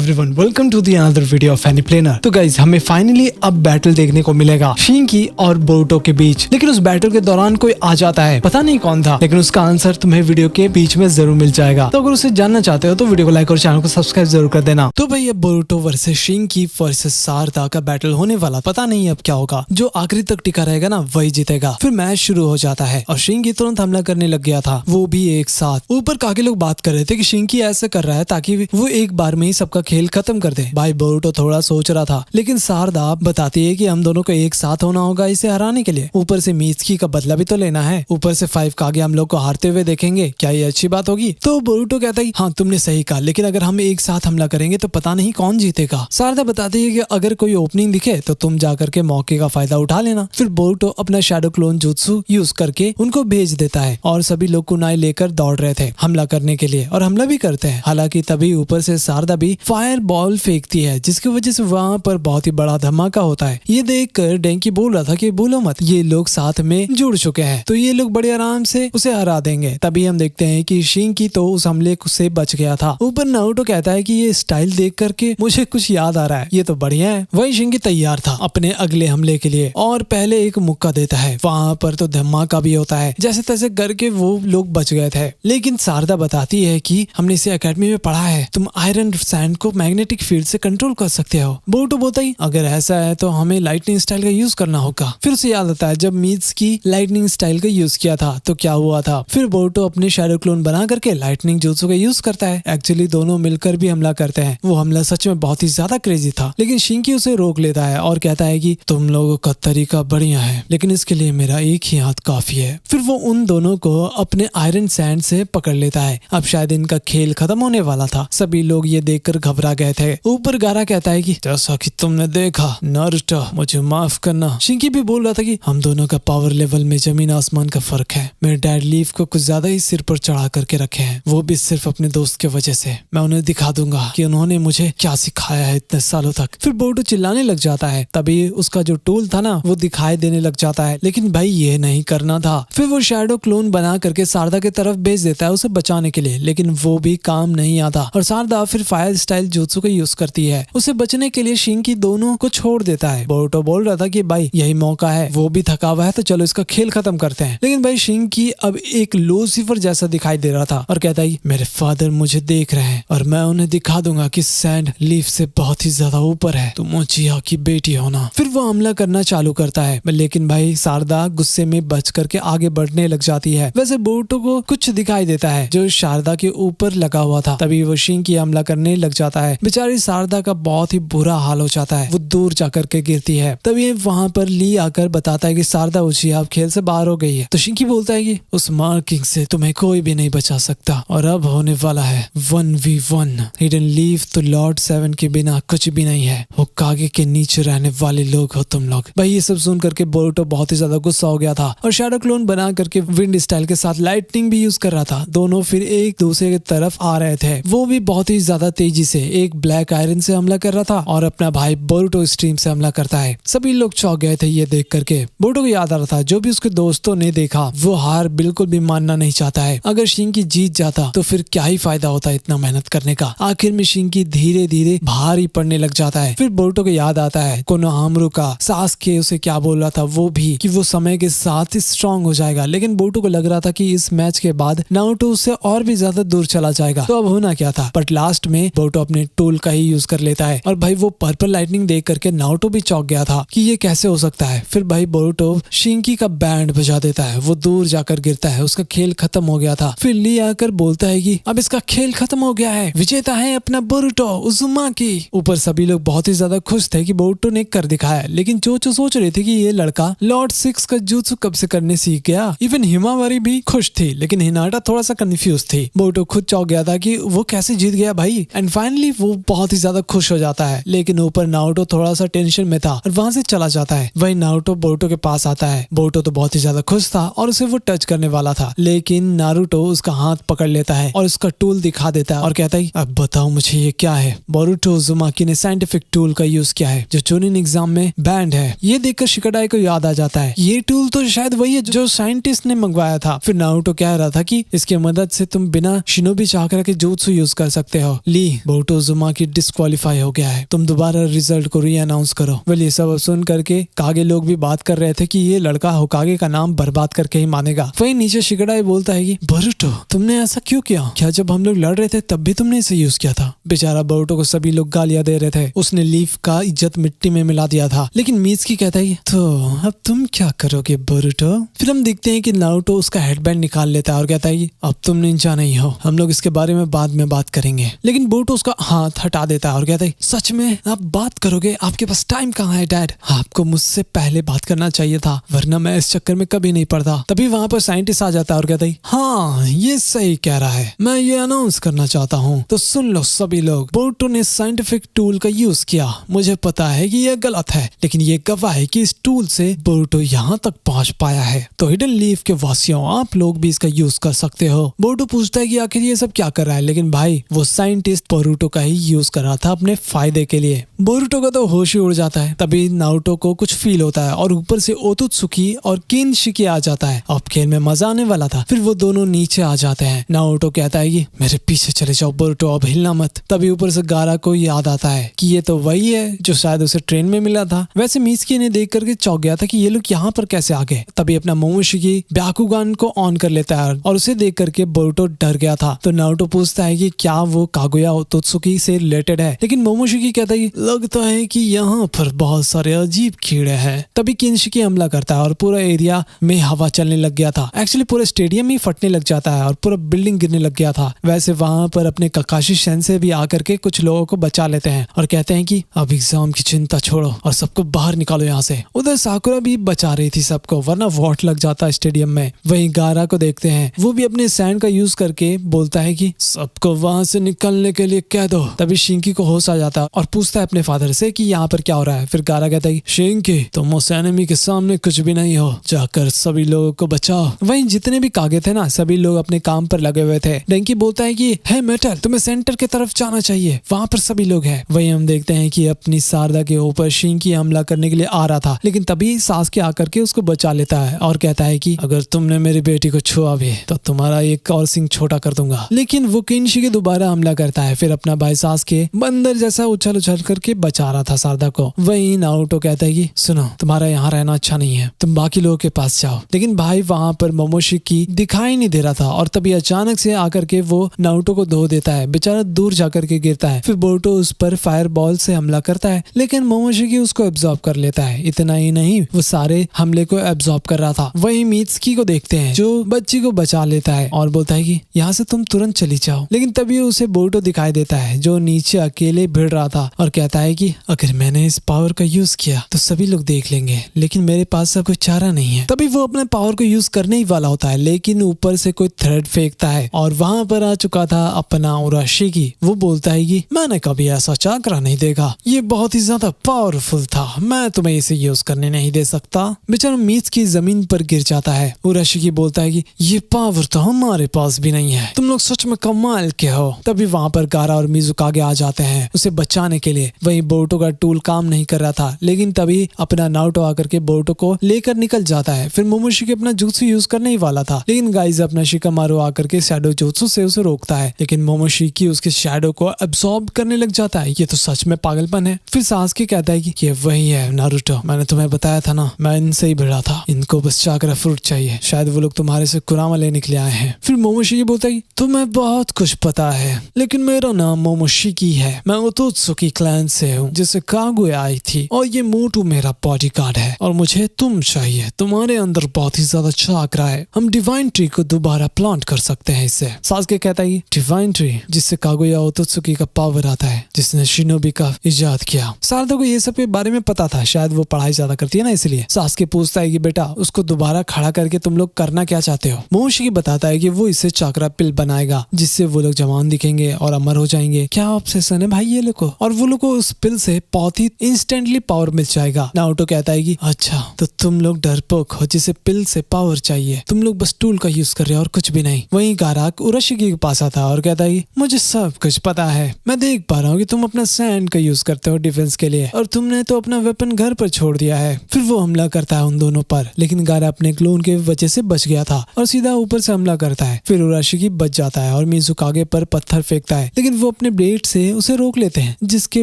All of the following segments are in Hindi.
Everyone, welcome to the another video of एनीप्लेनर। तो गाइज हमें फाइनली अब बैटल देखने को मिलेगा शिंकी और बोरुटो के बीच। लेकिन उस बैटल के दौरान कोई आ जाता है, पता नहीं कौन था, लेकिन उसका आंसर तुम्हें वीडियो के बीच में जरूर मिल जाएगा। तो अगर उसे जानना चाहते हो तो वीडियो को लाइक और चैनल को सब्सक्राइब जरूर कर देना। तो भाई अब बोरुटो वर्सेस शिंकी वर्सेस सारदा का बैटल होने वाला, पता नहीं अब क्या होगा। जो आखिरी तक टिका रहेगा ना वही जीतेगा। फिर मैच शुरू हो जाता है और शिंकी तुरंत हमला करने लग गया था, वो भी एक साथ। ऊपर काफी लोग बात कर रहे थे कि शिंकी ऐसे कर रहा है ताकि वो एक बार में ही सबका खेल खत्म कर दे। भाई बोरुटो थोड़ा सोच रहा था, लेकिन सारदा बताती है कि हम दोनों को एक साथ होना होगा इसे हराने के लिए। ऊपर से मीत्सुकी का बदला भी तो लेना है, ऊपर से 5 कागे हम लोग को हारते हुए देखेंगे, क्या ये अच्छी बात होगी? तो बोरुटो कहता है हाँ तुमने सही कहा, लेकिन अगर हम एक साथ हमला करेंगे तो पता नहीं कौन जीतेगा। सारदा बताती है कि अगर कोई ओपनिंग दिखे तो तुम जाकर के मौके का फायदा उठा लेना। फिर बोरुटो अपना शैडो क्लोन जुत्सु यूज करके उनको भेज देता है और सभी लोग कुनाई लेकर दौड़ रहे थे हमला करने के लिए, और हमला भी करते हैं। हालांकि तभी ऊपर से सारदा भी फायर बॉल फेंकती है, जिसकी वजह से वहाँ पर बहुत ही बड़ा धमाका होता है। ये देखकर डेंकी बोल रहा था कि बोलो मत, ये लोग साथ में जुड़ चुके हैं तो ये लोग बड़े आराम से उसे हरा देंगे। तभी हम देखते हैं कि शिंकी तो उस हमले से बच गया था। ऊपर नारुतो कहता है कि ये स्टाइल देख करके मुझे कुछ याद आ रहा है, ये तो बढ़िया है। वही शिंकी तैयार था अपने अगले हमले के लिए और पहले एक मुक्का देता है। वहाँ पर तो धमाका भी होता है, जैसे तैसे करके वो लोग बच गए थे। लेकिन सारदा बताती है कि हमने इसे एकेडमी में पढ़ा है, तुम आयरन सैंड को मैग्नेटिक फील्ड से कंट्रोल कर सकते हो। बोरुटो बोलता ही अगर ऐसा है तो हमें लाइटनिंग स्टाइल का यूज करना होगा। फिर उसे याद आता है जब मीत्सुकी लाइटनिंग स्टाइल का यूज किया था तो क्या हुआ था। फिर बोरुटो अपने शैडो क्लोन बना करके लाइटनिंग जुत्सु का यूज करता है। एक्चुअली दोनों मिलकर भी हमला करते हैं। वो हमला सच में बहुत ही ज्यादा क्रेजी था, लेकिन शिंकी उसे रोक लेता है और कहता है कि तुम लोगों का तरीका बढ़िया है, लेकिन इसके लिए मेरा एक ही हाथ काफी है। फिर वो उन दोनों को अपने आयरन सैंड से पकड़ लेता है। अब शायद इनका खेल खत्म होने वाला था। सभी लोग ये देखकर घबरा गए थे। ऊपर गारा कहता है कि जैसा कि तुमने देखा नारुतो, मुझे माफ करना। शिंकी भी बोल रहा था कि हम दोनों का पावर लेवल में जमीन आसमान का फर्क है। मेरे डैड लीफ को कुछ ज्यादा ही सिर पर चढ़ा करके रखे हैं, वो भी सिर्फ अपने दोस्त की वजह से। मैं उन्हें दिखा दूंगा कि उन्होंने मुझे क्या सिखाया है इतने सालों तक। फिर बोरुटो चिल्लाने लग जाता है। तभी उसका जो टूल था ना वो दिखाई देने लग जाता है, लेकिन भाई ये नहीं करना था। फिर वो शैडो क्लोन बना करके सारदा की तरफ भेज देता है उसे बचाने के लिए, लेकिन वो भी काम नहीं आता और सारदा फिर फायर स्टाइल जुत्सु का यूज करती है। उसे बचने के लिए शिंकी दोनों को छोड़ देता है। बोरुटो बोल रहा था कि भाई यही मौका है, वो भी थका हुआ है तो चलो इसका खेल खत्म करते हैं। लेकिन भाई शिंकी अब एक लूसीफर जैसा दिखाई दे रहा था और कहता है मेरे फादर मुझे देख रहे हैं और मैं उन्हें दिखा दूंगा कि सैंड लीफ से बहुत ही ज्यादा ऊपर है, तुम उचिया की बेटी हो ना। फिर वो हमला करना चालू करता है, लेकिन भाई सारदा गुस्से में बच करके आगे बढ़ने लग जाती है। वैसे बोरुटो को कुछ दिखाई देता है जो शारदा के ऊपर लगा हुआ था। तभी वो शिंकी हमला करने लग जाता है। बेचारी सारदा का बहुत ही बुरा हाल हो जाता है, वो दूर जाकर के गिरती है। तभी वहाँ पर ली आकर बताता है कि सारदा उचिया खेल से बाहर हो गई है। तो शिंकी बोलता है कि उस मार्किंग से तुम्हें कोई भी नहीं बचा सकता और अब होने वाला है 1v1। हिडन लीफ तो लॉर्ड 7 के बिना कुछ भी नहीं है, वो कागे के नीचे रहने वाले लोग हो तुम लोग। भाई ये सब सुन करके बोरुटो बहुत ही ज्यादा गुस्सा हो गया था और शैडो क्लोन बना करके विंड स्टाइल के साथ लाइटनिंग भी यूज कर रहा था। दोनों फिर एक दूसरे की तरफ आ रहे थे। वो भी बहुत ही ज्यादा तेजी से एक ब्लैक आयरन से हमला कर रहा था और अपना भाई बोरुटो स्ट्रीम से हमला करता है। सभी लोग चौंक गए थे ये देख करके। बोरुटो को याद आ रहा था जो भी उसके दोस्तों ने देखा, वो हार बिल्कुल भी मानना नहीं चाहता है। अगर शिंकी जीत जाता तो फिर क्या ही फायदा होता इतना मेहनत करने का। आखिर में शिंकी धीरे धीरे भारी पड़ने लग जाता है। फिर बोरुटो को याद आता है कोनोहामारु का सासके उसे क्या बोल रहा था, वो भी कि वो समय के साथ स्ट्रांग हो जाएगा। लेकिन बोरुटो को लग रहा था कि इस मैच के बाद नारुतो उससे और भी ज्यादा दूर चला जाएगा। तो अब होना क्या था, बट लास्ट में बोरुटो अपने टूल का ही यूज कर लेता है और भाई वो पर्पल लाइटनिंग देख करके नारुतो भी चौंक गया था कि ये कैसे हो सकता है। फिर भाई बोरुटो शिंकी का बैंड बजा देता है, वो दूर जाकर गिरता है, उसका खेल खत्म हो गया था। फिर ली आकर बोलता है कि अब इसका खेल खत्म हो गया है, विजेता है अपना बोरुटो उजुमाकी। ऊपर सभी लोग बहुत ही ज्यादा खुश थे कि बोरुटो ने कर दिखाया, लेकिन चोचो सोच रहे थे कि ये लड़का लॉर्ड 6 का जुत्सु कब से करने सीख गया। इवन हिमावारी भी खुश थी, लेकिन हिनाटा थोड़ा सा कंफ्यूज थी। बोरुटो खुद चौंक गया था कि वो कैसे जीत गया भाई। एंड फाइनली वो बहुत ही ज्यादा खुश हो जाता है, लेकिन ऊपर नारुतो थोड़ा सा टेंशन में था और वहां से चला जाता है। वही नारुतो बोरुटो के पास आता है। बोरुटो तो बहुत ही ज्यादा खुश था और उसे वो टच करने वाला था, लेकिन नारुतो उसका हाथ पकड़ लेता है और उसका टूल दिखा देता है और कहता है अब बताओ मुझे ये क्या है। बोरुटो उजुमाकी ने साइंटिफिक टूल का यूज किया है जो चुनिन एग्जाम में बैंड है। ये देखकर शिकाडाई को याद आ जाता है ये टूल तो शायद वही है जो साइंटिस्ट ने मंगवाया था। फिर नारुतो कह रहा था कि इसकी मदद से तुम बिना शिनोबी चाकरा के जुत्सु यूज कर सकते हो। ली बोरुटो बोरुतो उज़ुमाकी डिस्क्वालीफाई हो गया है, तुम दोबारा रिजल्ट को री अनाउंस करो। वेल ये सब सुन करके कागे लोग भी बात कर रहे थे कि ये लड़का होकागे का नाम बर्बाद करके ही मानेगा। वही नीचे शिगड़ाई बोलता है कि बोरुतो तुमने ऐसा क्यों किया? क्या जब हम लोग लड़ रहे थे तब भी तुमने इसे यूज किया था? बेचारा बोरुतो को सभी लोग गालियां दे रहे थे, उसने लीफ का इज्जत मिट्टी में मिला दिया था। लेकिन मीत्सुकी कहता है तो अब तुम क्या करोगे बोरुतो? फिर हम देखते हैं कि नारुतो उसका हेडबैंड निकाल लेता है और कहता है कि अब तुम निंजा नहीं हो, हम लोग इसके बारे में बाद में बात करेंगे। लेकिन बोरुतो उसका हाथ हटा देता है और कहता है सच में आप बात करोगे? आपके पास टाइम कहाँ है डैड? आपको मुझसे पहले बात करना चाहिए था, वरना मैं इस चक्कर में कभी नहीं पड़ता। तभी वहाँ पर साइंटिस्ट आ जाता है और कहता है हाँ ये सही कह रहा है, मैं ये अनाउंस करना चाहता हूँ। तो सुन लो सभी लोग, बोरुतो ने साइंटिफिक टूल का यूज किया। मुझे पता है कि ये गलत है, लेकिन ये गवाह है कि इस टूल से बोरुतो यहाँ तक पहुँच पाया है। तो हिडन लीफ के वासियों, आप लोग भी इसका यूज कर सकते हो। बोरुतो पूछता है कि आखिर ये सब क्या कर रहा है, लेकिन भाई वो साइंटिस्ट बोरुतो का ही यूज कर रहा था अपने फायदे के लिए। बोरुतो का तो होश ही उड़ जाता है। तभी नारुतो को कुछ फील होता है और ऊपर से ओतोत्सुकी और किनशिकी आ जाता है। अब खेल में मजा आने वाला था। फिर वो दोनों नीचे आ जाते हैं। नारुतो कहता है कि मेरे पीछे चले जाओ बोरुतो, अब हिलना मत। तभी ऊपर से गारा को याद आता है कि ये तो वही है जो शायद उसे ट्रेन में मिला था। वैसे मीत्सुकी ने देख करके चौंक गया था कि ये लोग यहाँ पर कैसे आ गए। तभी अपना मोमोशिकी ब्याकुगान को ऑन कर लेता है और उसे देख करके बोरुतो डर गया था। तो नारुतो पूछता है कि क्या वो कागुया ओतोत्सुकी से रिलेटेड है, लेकिन मोमोशिकी कहता है लगता है कि यहाँ पर बहुत सारे अजीब कीड़े हैं। तभी किनशिकी हमला करता है और पूरा एरिया में हवा चलने लग गया था। एक्चुअली पूरा स्टेडियम ही फटने लग जाता है और पूरा बिल्डिंग गिरने लग गया था। वैसे वहाँ पर अपने ककाशी सेंसे भी आकर के कुछ लोगों को बचा लेते हैं और कहते हैं कि अब एग्जाम की चिंता छोड़ो और सबको बाहर निकालो यहाँ से। उधर साकुरा भी बचा रही थी सबको, वरना वॉट लग जाता स्टेडियम में। वहीं गारा को देखते हैं, वो भी अपने सैंड का यूज करके बोलता है कि सबको वहाँ से निकलने के लिए कह दो। तभी शिंकी को होश आ जाता है और पूछता है अपने फादर से कि यहाँ पर क्या हो रहा है। फिर गारा कहता है शिंकी तुम उस एनिमी के सामने कुछ भी नहीं हो, जाकर सभी लोगों को बचाओ। वहीं जितने भी कागे थे ना, सभी लोग अपने काम पर लगे हुए थे। डेंकी बोलता है कि हे मेटल तुम्हें सेंटर की तरफ जाना चाहिए, वहाँ पर सभी लोग हैं। वहीं हम देखते हैं कि अपनी शारदा के ऊपर शिंकी हमला करने के लिए आ रहा था, लेकिन तभी सासुके आकर के उसको बचा लेता है और कहता है कि अगर तुमने मेरी बेटी को छुआ भी तो तुम्हारा एक और सिंह छोटा कर दूंगा। लेकिन वो किनशिकी दोबारा हमला करता है। फिर अपना भाई सासुके बंदर जैसा उछल उछल करके बचा रहा था शारदा को। वहीं नारुतो कहता है कि सुनो तुम्हारा यहाँ रहना अच्छा नहीं है, तुम बाकी लोगों के पास जाओ। लेकिन भाई वहाँ पर मोमोशिकी दिखाई नहीं दे रहा था और तभी अचानक से आकर के वो नारुतो को धो देता है। बेचारा दूर जाकर के गिरता है। फिर बोरुतो उस पर फायर बॉल से हमला करता है, लेकिन मोमोशिकी उसको एब्जॉर्ब कर लेता है। इतना ही नहीं, वो सारे हमले को एब्जॉर्ब कर रहा था। वहीं मीत्सुकी को देखते हैं जो बच्ची को बचा लेता है और बोलता है कि यहाँ से तुम तुरंत चली जाओ। लेकिन तभी उसे बोरुतो दिखाई देता है जो नीचे अकेले भिड़ रहा था और कहता है कि अगर मैंने इस पावर का यूज किया तो सभी लोग देख लेंगे, लेकिन मेरे पास अब कोई चारा नहीं है। तभी वो अपने पावर को यूज करने ही वाला होता है, लेकिन ऊपर से कोई थ्रेड फेंकता है और वहां पर आ चुका था अपना उराशिकी। वो बोलता है कि मैंने कभी ऐसा चाकरा नहीं देखा, ये बहुत ही ज्यादा पावरफुल था, मैं तुम्हें इसे यूज करने नहीं दे सकता। बेचारा मीत्सुकी जमीन पर गिर जाता है। उराशिकी बोलता है कि ये पावर तो हमारे पास भी नहीं है, तुम लोग सच में कमाल के हो। तभी वहां पर गारा और मिजुकागे आ जाते हैं उसे बचाने के लिए। वहीं बोरुतो का टूल काम नहीं कर रहा था, लेकिन तभी अपना नारुतो आकर के बोरुतो को लेकर निकल जाता है। फिर मोमोशिकी अपना जुत्सु यूज करने ही वाला था, लेकिन गाइज अपना शिकामारू आकर के शैडो जुत्सु से उसे रोकता है। लेकिन मोमोशिकी उसके शैडो को एब्सॉर्ब करने लग जाता है। ये तो सच में पागलपन है। फिर सासुके कहता है कि ये वही है नारुतो, मैंने तुम्हें बताया था ना, मैं इनसे ही भिड़ा था, इनको बस चाकरा फ्रूट चाहिए, शायद वो लोग तुम्हारे से कुरामा लेने के लिए आए हैं। फिर मोमोशिकी बोलता है तुम्हें बहुत कुछ पता है, लेकिन मेरा नाम मोमोशिकी है, मैं ओतोत्सुकी क्लैन से हूँ जिससे कागुया आई थी, और ये मोटू मेरा बॉडीगार्ड है और मुझे तुम चाहिए। तुम्हारे अंदर बहुत ही ज्यादा चाकरा है, हम डिवाइन ट्री को दोबारा प्लांट कर सकते हैं इससे। सासुके कहता है डिवाइन ट्री जिससे कागुया ओतोत्सुकी का पावर आता है, जिसने शिनोबी का इजाद किया। शारदा को ये सब के बारे में पता था, शायद वो पढ़ाई ज्यादा करती है ना इसलिए। सासुके पूछता है कि बेटा उसको दोबारा खड़ा करके तुम लोग करना क्या चाहते हो। मोमोशिकी बताता है कि वो इससे चाकरा पिल बनाएगा जिससे वो लोग जवान दिखेंगे और अमर हो जाएंगे। क्या ऑब्सेशन है भाई ये लोग को, और वो लोग को उस पिल से बहुत ही इंस्टेंटली पावर मिल जाएगा। नारुतो कहता है कि अच्छा तो तुम लोग डरपोक हो जिसे पिल से पावर चाहिए, तुम लोग बस टूल का यूज कर रहे हो और कुछ भी नहीं। वहीं गारा उराशिकी के पास आता है और कहता है मुझे सब कुछ पता है, मैं देख पा रहा हूँ कि तुम अपना सैंड का यूज करते हो डिफेंस के लिए, और तुमने तो अपना वेपन घर पर छोड़ दिया है। फिर वो हमला करता है उन दोनों पर, लेकिन गारा अपने क्लोन के वजह से बच गया था और सीधा ऊपर से हमला करता है। फिर उराशिकी बच जाता है और मिजुकागे पर पत्थर फेंकता है, लेकिन वो अपने ब्लेड से उसे रोक लेते हैं, जिसके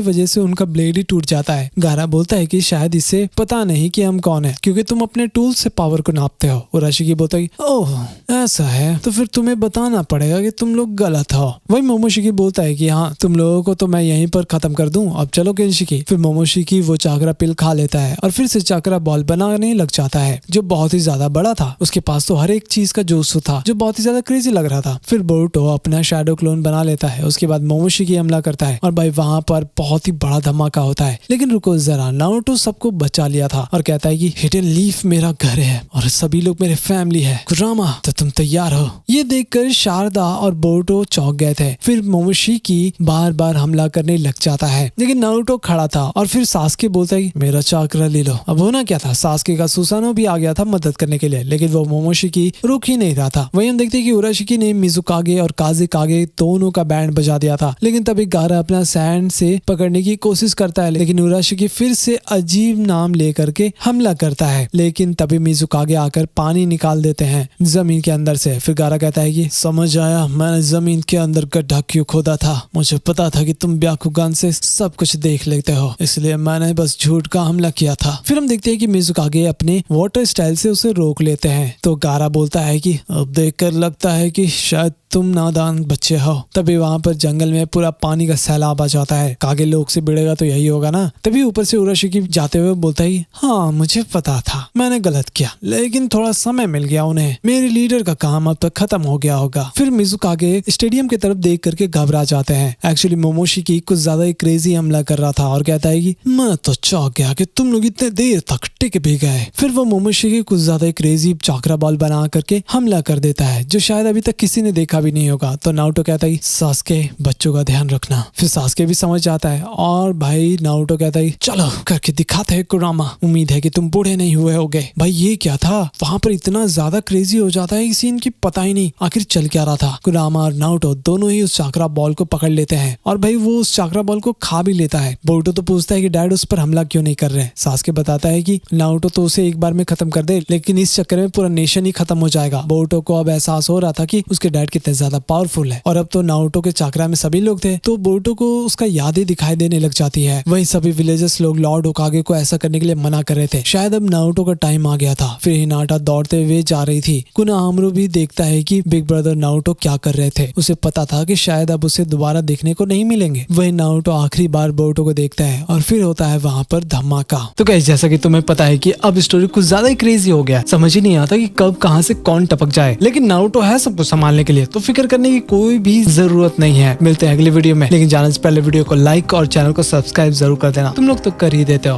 वजह से उनका ब्लेड ही टूट जाता है। गारा बोलता है कि शायद इसे पता नहीं कि हम कौन है, क्योंकि तुम अपने टूल से पावर को नापते हो। उराशिकी बोलता है ओह ऐसा है, तो फिर तुम्हें बताना पड़ेगा कि तुम लोग गलत हो। वही मोमोशिकी बोलता है कि हाँ, तुम लोगों को तो मैं यहीं पर खत्म कर दूं, अब चलो केनशिकी। फिर मोमोशिकी वो चाकरा पिल खा लेता है और फिर से चाकरा बॉल बनाने लग जाता है, जो बहुत ही ज्यादा बड़ा था। उसके पास तो हर एक चीज का जोशु था, जो बहुत ही ज्यादा क्रेजी लग रहा था। फिर बोरुतो अपना शैडो क्लोन बना लेता है। उसके बाद मोमोशिकी हमला करता है और भाई वहाँ पर बहुत ही बड़ा धमाका होता है। लेकिन रुको जरा, नारुतो सबको बचा लिया था और कहता है कि हिडन लीफ मेरा घर है और सभी लोग मेरे फैमिली है। कुरामा, तो तुम तैयार हो? ये देखकर शारदा और बोरुतो चौंक गए थे। फिर मोमोशिकी बार बार हमला करने लग जाता है, लेकिन नारुतो खड़ा था और फिर सास्के बोलता है मेरा चाकरा ले लो। अब होना क्या था, सास्के का सुसानो भी आ गया था मदद करने के लिए, लेकिन वो मोमोशिकी रुक ही नहीं रहा था। वहीं हम देखते हैं कि उराशिकी ने मिजुकागे और काज़ेकागे दोनों का बैंड बजा दिया था, लेकिन तभी गारा अपना सैंड से पकड़ने की कोशिश करता है, लेकिन उराशिकी फिर से अजीब नाम लेकर के हमला करता है। लेकिन तभी मिजुकागे आकर पानी निकाल देते हैं जमीन के अंदर से। फिर गारा कहता है कि समझ आया, मैंने जमीन के अंदर गड्ढा क्यों खोदा था, मुझे पता था कि तुम ब्याकुगान से सब कुछ देख लेते हो, इसलिए मैंने बस झूठ का हमला किया था। फिर हम देखते हैं कि मिजुकागे अपने वाटर स्टाइल से उसे रोक लेते हैं। तो गारा बोलता है कि अब देखकर लगता है कि शायद तुम नादान बच्चे हो। तभी वहाँ पर जंगल में पूरा पानी का सैलाब आ जाता है। कागे लोग से भिड़ेगा तो यही होगा ना। तभी ऊपर से उराशिकी जाते हुए बोलता है हाँ, मुझे पता था, मैंने गलत किया, लेकिन थोड़ा समय मिल गया उन्हें। मेरे लीडर का काम अब तक खत्म हो गया होगा। फिर मिजुकागे स्टेडियम की तरफ देख करके घबरा जाते हैं। एक्चुअली मोमोशिकी कुछ ज्यादा ही क्रेजी हमला कर रहा था और कहता है कि मैं तो चौंक गया कि तुम लोग इतने देर तक टिक भी गए। फिर वो मोमोशिकी कुछ ज्यादा ही क्रेजी चाकरा बॉल बना करके हमला कर देता है, जो शायद अभी तक किसी ने देखा भी नहीं होगा। तो नारुतो कहता है सास्के, बच्चों का ध्यान रखना। फिर सास्के भी समझ जाता है और भाई नारुतो कहता है चलो करके दिखाते हैं कुरामा, उम्मीद है कि तुम बूढ़े नहीं हुए होगे। भाई ये क्या था, वहाँ पर इतना ज्यादा क्रेजी हो जाता है इस सीन की पता ही नहीं आखिर चल क्या रहा था। कुरामा और नारुतो दोनों ही उस चाकरा बॉल को पकड़ लेते हैं और भाई वो उस चाकरा बॉल को खा भी लेता है। बोरुतो तो पूछता है कि डैड उस पर हमला क्यों नहीं कर रहे। सास्के बताता है कि नारुतो तो उसे एक बार में खत्म कर दे, लेकिन इस चक्कर में पूरा नेशन ही खत्म हो जाएगा। बोरुतो को अब एहसास हो रहा था कि उसके डैड कितने ज्यादा पावरफुल है और अब तो नारुतो के चाकरा में सभी लोग थे, तो बोरुतो को उसका यादें दिखाई देने लग जाती है। वहीं सभी विलेजर्स लोग लॉर्ड होकागे को ऐसा करने के लिए मना कर रहे थे। शायद अब नारुतो का टाइम आ गया था। फिर हिनाटा दौड़ते हुए जा रही थी। कुनाहामारू भी देखता है कि बिग ब्रदर नारुतो क्या कर रहे थे। उसे पता था कि शायद अब उसे दोबारा देखने को नहीं मिलेंगे। वहीं नारुतो आखिरी बार बोरुतो को देखता है और फिर होता है वहाँ पर धमाका। तो गाइस, जैसा कि तुम्हें पता है कि अब स्टोरी कुछ ज्यादा ही क्रेजी हो गया, समझ ही नहीं आता कि कब कहाँ से कौन टपक जाए, लेकिन नारुतो है सब कुछ संभालने के लिए, तो फिक्र करने की कोई भी जरूरत नहीं है। मिलते हैं अगली वीडियो में, लेकिन जाने से पहले वीडियो को लाइक और चैनल को सब्सक्राइब जरूर कर देना। तुम लोग तो कर ही देते हो।